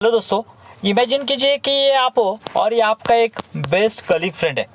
Hello दोस्तों, imagine कीजिए कि ये आप हो और ये आपका एक बेस्ट कलीग फ्रेंड है।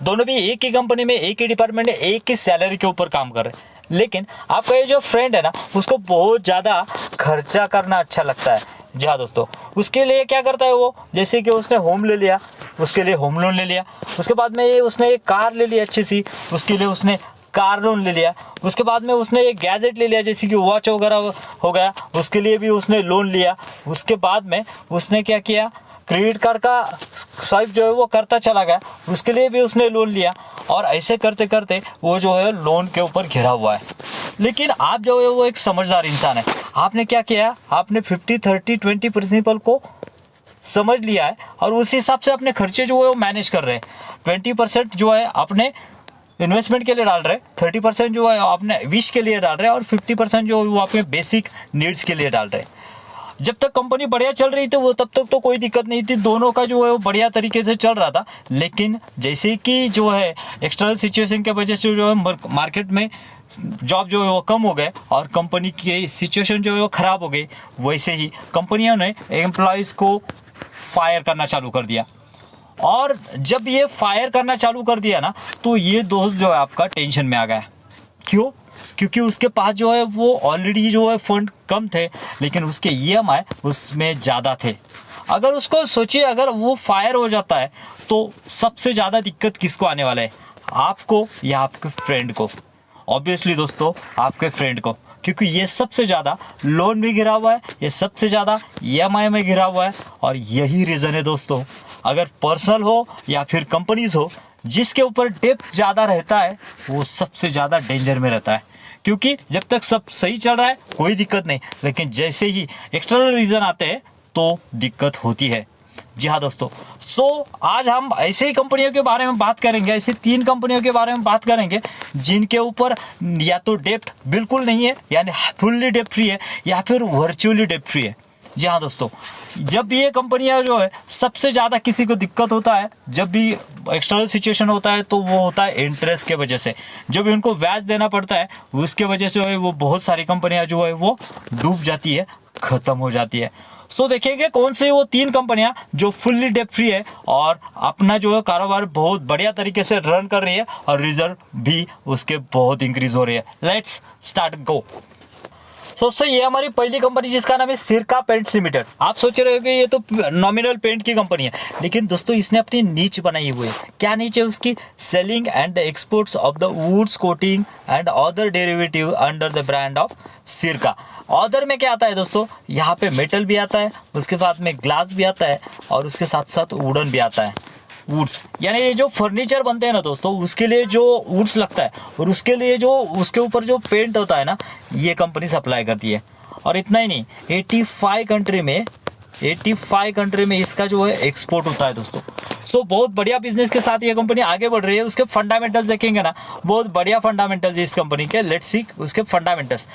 दोनों भी एक ही कंपनी में, एक ही डिपार्टमेंट में, एक ही सैलरी के ऊपर काम कर रहे हैं। लेकिन आपका ये जो फ्रेंड है ना, उसको बहुत ज़्यादा खर्चा करना अच्छा लगता है। जी हाँ दोस्तों, उसके लिए क्या करता है वो, जैसे कि उसने होम ले लिया, उसके लिए होम लोन ले लिया। उसके बाद में उसने एक कार ले ली अच्छी सी, उसके लिए उसने कार लोन ले लिया। उसके बाद में उसने एक गैजेट ले लिया, जैसे कि वॉच वगैरह हो गया, उसके लिए भी उसने लोन लिया। उसके बाद में उसने क्या किया, क्रेडिट कार्ड का स्वाइप जो है वो करता चला गया, उसके लिए भी उसने लोन लिया। और ऐसे करते करते वो जो है लोन के ऊपर घिरा हुआ है। लेकिन आप जो है वो एक समझदार इंसान है। आपने क्या किया, आपने 50-30-20 प्रिंसिपल को समझ लिया है और उसी हिसाब से अपने खर्चे जो है वो मैनेज कर रहे हैं। 20% जो है अपने इन्वेस्टमेंट के लिए डाल रहे हैं, 30% जो है अपने विश के लिए डाल रहे हैं और 50% जो वो अपने बेसिक नीड्स के लिए डाल रहे हैं। जब तक कंपनी बढ़िया चल रही थी वो तब तक तो कोई दिक्कत नहीं थी, दोनों का जो है वो बढ़िया तरीके से चल रहा था। लेकिन जैसे कि जो है एक्सटर्नल सिचुएशन की वजह से जो है मार्केट में जॉब जो है वो कम हो गए और कंपनी की सिचुएशन जो है वो ख़राब हो गई, वैसे ही कंपनियों ने एम्प्लॉयज़ को फायर करना चालू कर दिया। और जब ये फायर करना चालू कर दिया ना, तो ये दोस्त जो है आपका टेंशन में आ गया। क्यों? क्योंकि उसके पास जो है वो ऑलरेडी जो है फंड कम थे, लेकिन उसके ईएमआई उसमें ज़्यादा थे। अगर उसको सोचिए, अगर वो फायर हो जाता है तो सबसे ज़्यादा दिक्कत किसको आने वाला है, आपको या आपके फ्रेंड को? ऑब्वियसली दोस्तों, आपके फ्रेंड को, क्योंकि ये सबसे ज़्यादा लोन में घिरा हुआ है, ये सबसे ज़्यादा ईएमआई में घिरा हुआ है। और यही रीज़न है दोस्तों, अगर पर्सनल हो या फिर कंपनीज हो, जिसके ऊपर डेप्थ ज़्यादा रहता है वो सबसे ज़्यादा डेंजर में रहता है। क्योंकि जब तक सब सही चल रहा है कोई दिक्कत नहीं, लेकिन जैसे ही एक्सटर्नल रीज़न आते हैं तो दिक्कत होती है। जी हाँ दोस्तों, आज हम ऐसे ही कंपनियों के बारे में बात करेंगे, ऐसे 3 कंपनियों के बारे में बात करेंगे जिनके ऊपर या तो डेप्थ बिल्कुल नहीं है, यानी फुल्ली डेप्थ फ्री है, या फिर वर्चुअली डेप्थ फ्री है। जी हाँ दोस्तों, जब ये कंपनियां जो है सबसे ज़्यादा किसी को दिक्कत होता है, जब भी एक्सटर्नल सिचुएशन होता है, तो वो होता है इंटरेस्ट के वजह से। जब उनको ब्याज देना पड़ता है उसके वजह से वो बहुत सारी कंपनियां जो है वो डूब जाती है, ख़त्म हो जाती है। देखेंगे कौन से वो 3 कंपनियां जो फुल्ली डेप्ट फ्री है और अपना जो है कारोबार बहुत बढ़िया तरीके से रन कर रही है और रिजर्व भी उसके बहुत इंक्रीज हो रही है। लेट्स स्टार्ट गो। दोस्तों, ये हमारी पहली कंपनी जिसका नाम है सिरका पेंट्स लिमिटेड। आप सोच रहे हो कि ये तो नॉमिनल पेंट की कंपनी है, लेकिन दोस्तों इसने अपनी नीच बनाई हुई है। क्या नीच है उसकी? Selling and the exports of the woods coating and other derivative under the brand of Sirka. Order में क्या आता है दोस्तों, यहाँ पे मेटल भी आता है, उसके साथ में ग्लास भी आता है और उसके साथ साथ वुडन भी आता है। वुड्स यानी ये जो फर्नीचर बनते हैं ना दोस्तों, उसके लिए जो वुड्स लगता है और उसके लिए जो उसके ऊपर जो पेंट होता है ना, ये कंपनी सप्लाई करती है। और इतना ही नहीं, 85 कंट्री में इसका जो है एक्सपोर्ट होता है दोस्तों। बहुत बढ़िया बिजनेस के साथ ये कंपनी आगे बढ़ रही है। उसके फंडामेंटल्स देखेंगे ना, बहुत बढ़िया फंडामेंटल्स है इस कंपनी के। लेट्स सी उसके फंडामेंटल्स।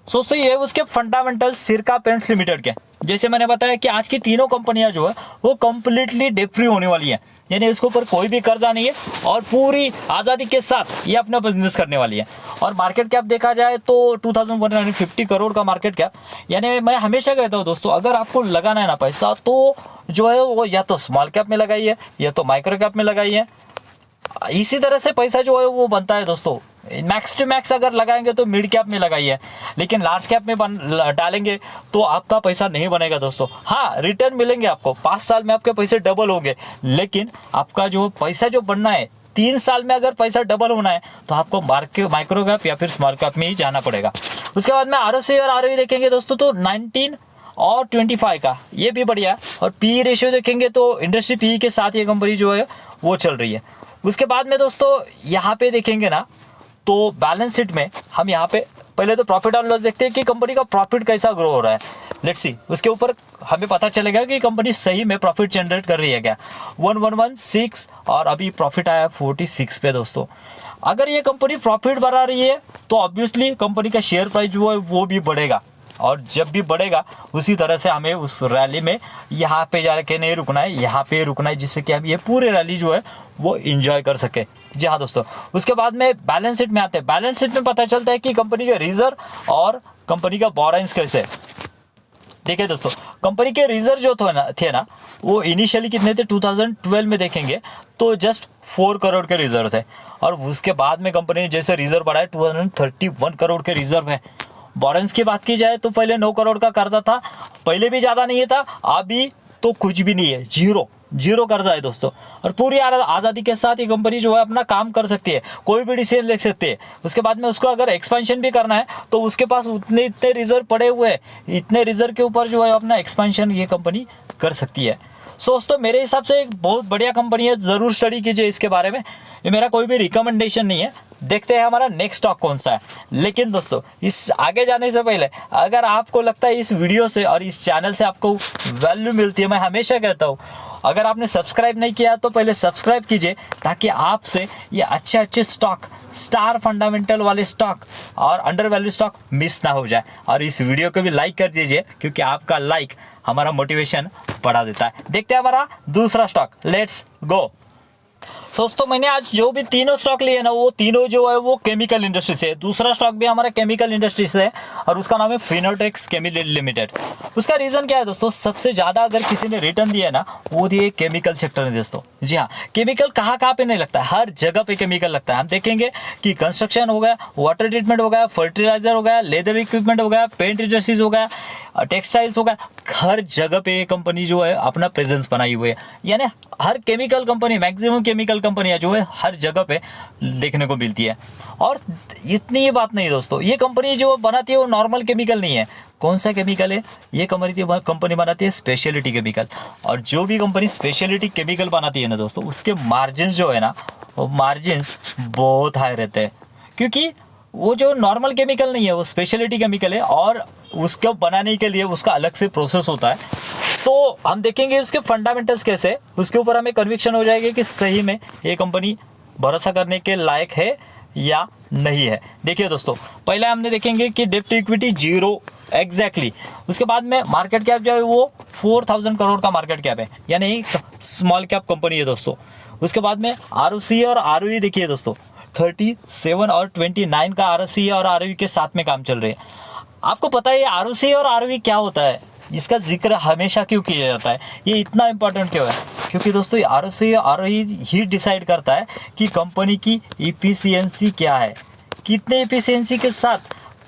दोस्तों ये उसके फंडामेंटल्स सिरका पेंट्स लिमिटेड के, जैसे मैंने बताया कि आज की तीनों कंपनियां जो है वो कंप्लीटली डेप्ट फ्री होने वाली है, यानी इसके ऊपर कोई भी कर्जा नहीं है और पूरी आज़ादी के साथ ये अपना बिजनेस करने वाली है। और मार्केट कैप देखा जाए तो 2150 करोड़ का मार्केट कैप। यानी मैं हमेशा कहता हूँ दोस्तों, अगर आपको लगाना है ना पैसा, तो जो है वो या तो स्मॉल कैप में लगाइए या तो माइक्रो कैप में लगाइए। इसी तरह से पैसा जो है वो बनता है दोस्तों। मैक्स टू मैक्स अगर लगाएंगे तो मिड कैप में लगाइए, लेकिन लार्ज कैप में डालेंगे तो आपका पैसा नहीं बनेगा दोस्तों। हाँ, रिटर्न मिलेंगे आपको, 5 साल में आपके पैसे डबल होंगे, लेकिन आपका जो पैसा जो बनना है 3 साल में, अगर पैसा डबल होना है तो आपको माइक्रो कैप या फिर स्मॉल कैप में ही जाना पड़ेगा। उसके बाद में ROC और ROE देखेंगे दोस्तों, तो 19 और 25 का, ये भी बढ़िया। और PE रेशियो देखेंगे तो इंडस्ट्री PE के साथ ये कंपनी जो है वो चल रही है। उसके बाद में दोस्तों यहाँ पे देखेंगे ना, तो बैलेंस शीट में हम यहाँ पे पहले तो प्रॉफिट एंड लॉस देखते हैं कि कंपनी का प्रॉफिट कैसा ग्रो हो रहा है। लेट्स सी, उसके ऊपर हमें पता चलेगा कि कंपनी सही में प्रॉफिट जनरेट कर रही है क्या। 1116 और अभी प्रॉफिट आया 46 पे दोस्तों। अगर ये कंपनी प्रॉफिट बढ़ा रही है तो ऑब्वियसली कंपनी का शेयर प्राइस जो है वो भी बढ़ेगा, और जब भी बढ़ेगा उसी तरह से हमें उस रैली में यहाँ पे जाके नहीं रुकना है, यहाँ पे रुकना है, जिससे कि हम ये पूरे रैली जो है वो एंजॉय कर सके। जी हाँ दोस्तों, उसके बाद में बैलेंस शीट में आते हैं। बैलेंस शीट में पता चलता है कि कंपनी के रिजर्व और कंपनी का बोराइंग्स कैसे। देखिए दोस्तों, कंपनी के रिजर्व जो थे ना वो इनिशियली कितने थे 2012 में देखेंगे तो जस्ट 4 करोड़ के रिजर्व थे, और उसके बाद में कंपनी ने जैसे रिजर्व बढ़ाया 231 करोड़ के रिजर्व है। बोरेंस की बात की जाए तो पहले 9 करोड़ का कर्जा था, पहले भी ज़्यादा नहीं था, अभी तो कुछ भी नहीं है, जीरो कर्जा है दोस्तों। और पूरी आज़ादी के साथ ये कंपनी जो है अपना काम कर सकती है, कोई भी डिसीजन ले सकती है। उसके बाद में उसको अगर एक्सपेंशन भी करना है तो उसके पास इतने रिजर्व पड़े हुए हैं, इतने रिजर्व के ऊपर जो है अपना एक्सपेंशन ये कंपनी कर सकती है। सो दोस्तों मेरे हिसाब से एक बहुत बढ़िया कंपनी है, ज़रूर स्टडी कीजिए इसके बारे में। ये मेरा कोई भी रिकमेंडेशन नहीं है। देखते हैं हमारा नेक्स्ट स्टॉक कौन सा है। लेकिन दोस्तों इस आगे जाने से पहले अगर आपको लगता है इस वीडियो से और इस चैनल से आपको वैल्यू मिलती है, मैं हमेशा कहता हूँ अगर आपने सब्सक्राइब नहीं किया तो पहले सब्सक्राइब कीजिए, ताकि आपसे ये अच्छे स्टॉक, स्टार फंडामेंटल वाले स्टॉक और अंडर वैल्यू स्टॉक मिस ना हो जाए। और इस वीडियो को भी लाइक कर दीजिए, क्योंकि आपका लाइक हमारा मोटिवेशन बढ़ा देता है। देखते हैं हमारा दूसरा स्टॉक, लेट्स गो। दोस्तों मैंने आज जो भी तीनों स्टॉक लिए ना वो तीनों जो है वो केमिकल इंडस्ट्री से है। दूसरा स्टॉक भी हमारा केमिकल इंडस्ट्री से है और उसका नाम है फिनोटेक्स केमी लिमिटेड। उसका रीज़न क्या है दोस्तों, सबसे ज़्यादा अगर किसी ने रिटर्न दिया है ना वो दिए केमिकल सेक्टर में दोस्तों। जी हाँ, केमिकल कहाँ पे नहीं लगता है, हर जगह पे केमिकल लगता है। हम देखेंगे कि कंस्ट्रक्शन हो गया, वाटर ट्रीटमेंट हो गया, फर्टिलाइजर हो गया, लेदर इक्विपमेंट हो गया, पेंट इंडस्ट्रीज हो गया, टेक्सटाइल्स हो गया, हर जगह पे ये कंपनी जो है अपना प्रेजेंस बनाई हुई है। यानी हर केमिकल कंपनी, मैक्सिमम केमिकल कंपनियां जो है हर जगह पे देखने को मिलती है। और इतनी ये बात नहीं दोस्तों, ये कंपनी जो बनाती है वो नॉर्मल केमिकल नहीं है। कौन सा केमिकल है ये कंपनी बनाती है? Speciality chemical. और जो भी कंपनी स्पेशलिटी केमिकल बनाती है ना दोस्तों, उसके मार्जिन जो है ना वो मार्जिन्स बहुत हाई रहते हैं, क्योंकि वो जो नॉर्मल केमिकल नहीं है वो स्पेशलिटी केमिकल है, और उसको बनाने के लिए उसका अलग से प्रोसेस होता है। तो हम देखेंगे उसके फंडामेंटल्स कैसे, उसके ऊपर हमें कन्विक्शन हो जाएगी कि सही में ये कंपनी भरोसा करने के लायक है या नहीं है। देखिए दोस्तों, पहले हमने देखेंगे कि डेब्ट टू इक्विटी 0 एग्जैक्टली। उसके बाद में मार्केट कैप जो है वो 4000 करोड़ का मार्केट कैप है, यानी एक स्मॉल कैप कंपनी है दोस्तों। उसके बाद में ROC और ROE देखिए दोस्तों, 37 और 29 का ROC और ROE के साथ में काम चल रहे हैं। आपको पता है ROC और ROE क्या होता है, इसका जिक्र हमेशा क्यों किया जाता है, ये इतना इंपॉर्टेंट क्यों है? क्योंकि दोस्तों ROC और ROE ही डिसाइड करता है कि कंपनी की इफिशियंसी क्या है, कितने इफिशियंसी के साथ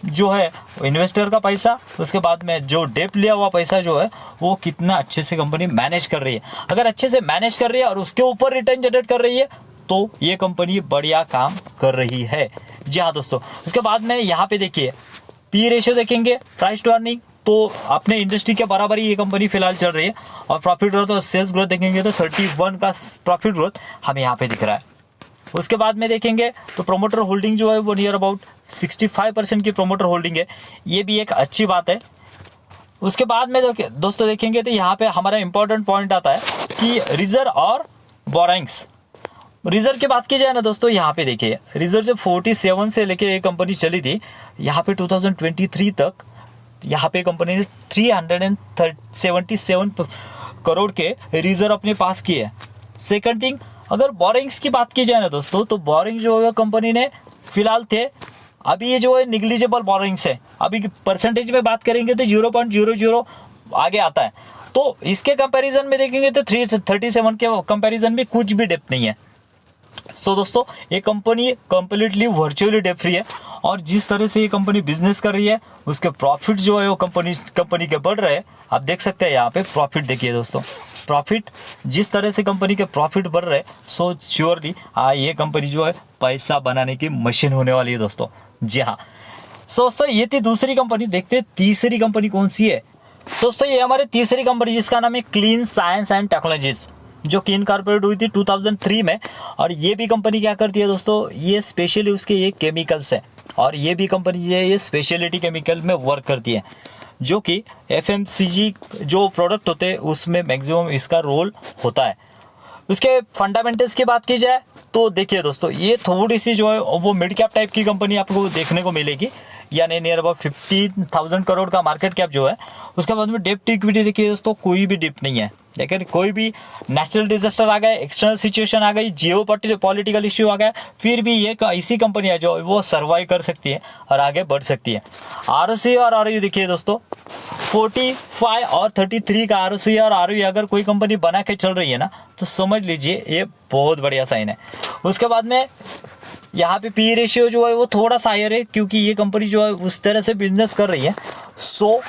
जो है इन्वेस्टर का पैसा, उसके बाद में जो डेप्ट लिया हुआ पैसा जो है वो कितना अच्छे से कंपनी मैनेज कर रही है। अगर अच्छे से मैनेज कर रही है और उसके ऊपर रिटर्न जनरेट कर रही है तो ये कंपनी बढ़िया काम कर रही है। जी हाँ दोस्तों, उसके बाद में यहाँ पे देखिए पी रेशियो देखेंगे, प्राइस टू अर्निंग, तो अपने इंडस्ट्री के बराबर ही ये कंपनी फिलहाल चल रही है। और प्रॉफिट ग्रोथ और सेल्स ग्रोथ देखेंगे तो 31 का प्रॉफिट ग्रोथ हमें यहाँ पे दिख रहा है। उसके बाद में देखेंगे तो प्रोमोटर होल्डिंग जो है वो नियर अबाउट 65% की प्रोमोटर होल्डिंग है, ये भी एक अच्छी बात है। उसके बाद में दोस्तों देखेंगे तो यहाँ पे हमारा इंपॉर्टेंट पॉइंट आता है कि रिजर्व और बोरिंग्स। रिजर्व की बात की जाए ना दोस्तों, यहाँ पे देखिए रिजर्व जब 47 से लेके ये कंपनी चली थी, यहाँ पे 2023 तक यहाँ पे कंपनी ने 377 करोड़ के रिजर्व अपने पास किए। सेकंड थिंग, अगर बोरिंग्स की बात की जाए ना दोस्तों, तो बोरिंग जो है कंपनी ने फिलहाल थे, अभी ये जो है निग्लिजिबल बोरिंग्स है। अभी परसेंटेज में बात करेंगे तो 0.00 आगे आता है। तो इसके कंपैरिजन में देखेंगे तो 337 के कंपैरिजन में कुछ भी डेप्थ नहीं है। सो दोस्तों ये company completely virtually debt free है, और जिस तरह से ये कंपनी बिजनेस कर रही है उसके प्रॉफिट जो है वो कंपनी के बढ़ रहे हैं। आप देख सकते हैं यहाँ पे प्रॉफिट देखिए दोस्तों, प्रॉफिट जिस तरह से कंपनी के प्रॉफिट बढ़ रहे हैं, सो श्योरली ये कंपनी जो है पैसा बनाने की मशीन होने वाली है दोस्तों। जी हाँ, सो दोस्तों ये थी दूसरी कंपनी। देखते हैं तीसरी कंपनी कौन सी है। सो दोस्तों ये हमारी तीसरी कंपनी जिसका नाम है क्लीन साइंस एंड टेक्नोलॉजीज, जो कि इनकॉर्पोरेट हुई थी 2003 में। और ये भी कंपनी क्या करती है दोस्तों, ये स्पेशली उसके ये केमिकल्स है, और ये भी कंपनी ये स्पेशलिटी केमिकल में वर्क करती है, जो कि FMCG जो प्रोडक्ट होते हैं उसमें मैक्सिमम इसका रोल होता है। उसके फंडामेंटल्स की बात की जाए तो देखिए दोस्तों ये थोड़ी सी जो है वो मिड कैप टाइप की कंपनी आपको देखने को मिलेगी, यानी नियर अबाउट 15,000 करोड़ का मार्केट कैप जो है। उसके बाद में डेप्ट इक्विटी देखिए दोस्तों, कोई भी डिप नहीं है, लेकिन कोई भी नेचुरल डिजास्टर आ गए, एक्सटर्नल सिचुएशन आ गई, जियो पॉलिटिकल इश्यू आ गया, फिर भी ये ऐसी कंपनी है जो वो सर्वाइव कर सकती है और आगे बढ़ सकती है। ROC और ROE देखिए दोस्तों, 45 और 33 का ROC और ROE अगर कोई कंपनी बना के चल रही है ना, तो समझ लीजिए ये बहुत बढ़िया साइन है। उसके बाद में यहाँ पे पी रेशियो जो है वो थोड़ा सा हायर है, क्योंकि ये कंपनी जो है उस तरह से बिजनेस कर रही है। सो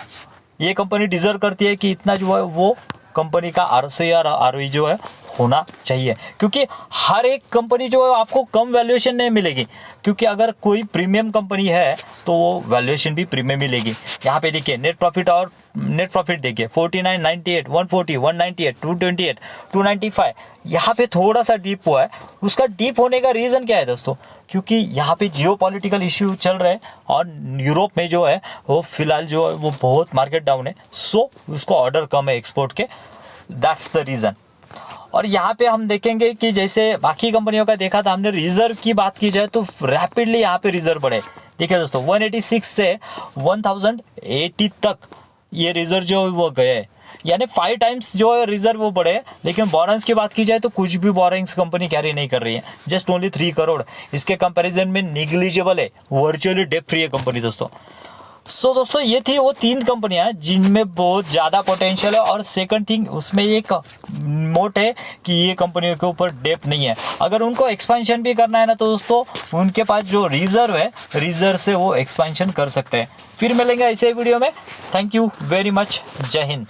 ये कंपनी डिजर्व करती है कि इतना जो है वो कंपनी का ROC और ROE जो है होना चाहिए, क्योंकि हर एक कंपनी जो है आपको कम वैल्यूएशन नहीं मिलेगी, क्योंकि अगर कोई प्रीमियम कंपनी है तो वो वैल्यूएशन भी प्रीमियम मिलेगी। यहाँ पे देखिए नेट प्रॉफिट देखिए 49, 98, 140, 198, 228, 295, यहाँ पे थोड़ा सा डीप हुआ है। उसका डीप होने का रीज़न क्या है दोस्तों, क्योंकि यहाँ पे जियो पॉलिटिकल इश्यू चल रहे हैं और यूरोप में जो है वो फिलहाल जो है वो बहुत मार्केट डाउन है। सो उसको ऑर्डर कम है एक्सपोर्ट के, दैट्स द रीज़न। और यहाँ पे हम देखेंगे कि जैसे बाकी कंपनियों का देखा था हमने, रिजर्व की बात की जाए तो रैपिडली यहाँ पे रिजर्व बढ़े। देखिए दोस्तों 186 से 1080 तक ये रिजर्व जो वो गए, यानी 5 टाइम्स जो है रिजर्व वो बढ़े। लेकिन बोरेंस की बात की जाए तो कुछ भी बोरेंस कंपनी कैरी नहीं कर रही है, जस्ट ओनली 3 करोड़। इसके कंपैरिजन में निग्लिजिबल है, वर्चुअली डेट फ्री है कंपनी दोस्तों। सो दोस्तों ये थी वो 3 कंपनियां जिनमें बहुत ज़्यादा पोटेंशियल है। और सेकंड थिंग उसमें एक मोट है कि ये कंपनियों के ऊपर डेप नहीं है। अगर उनको एक्सपेंशन भी करना है ना तो दोस्तों उनके पास जो रिजर्व है, रिजर्व से वो एक्सपेंशन कर सकते हैं। फिर मिलेंगे ऐसे वीडियो में। Thank you very much. जय हिंद।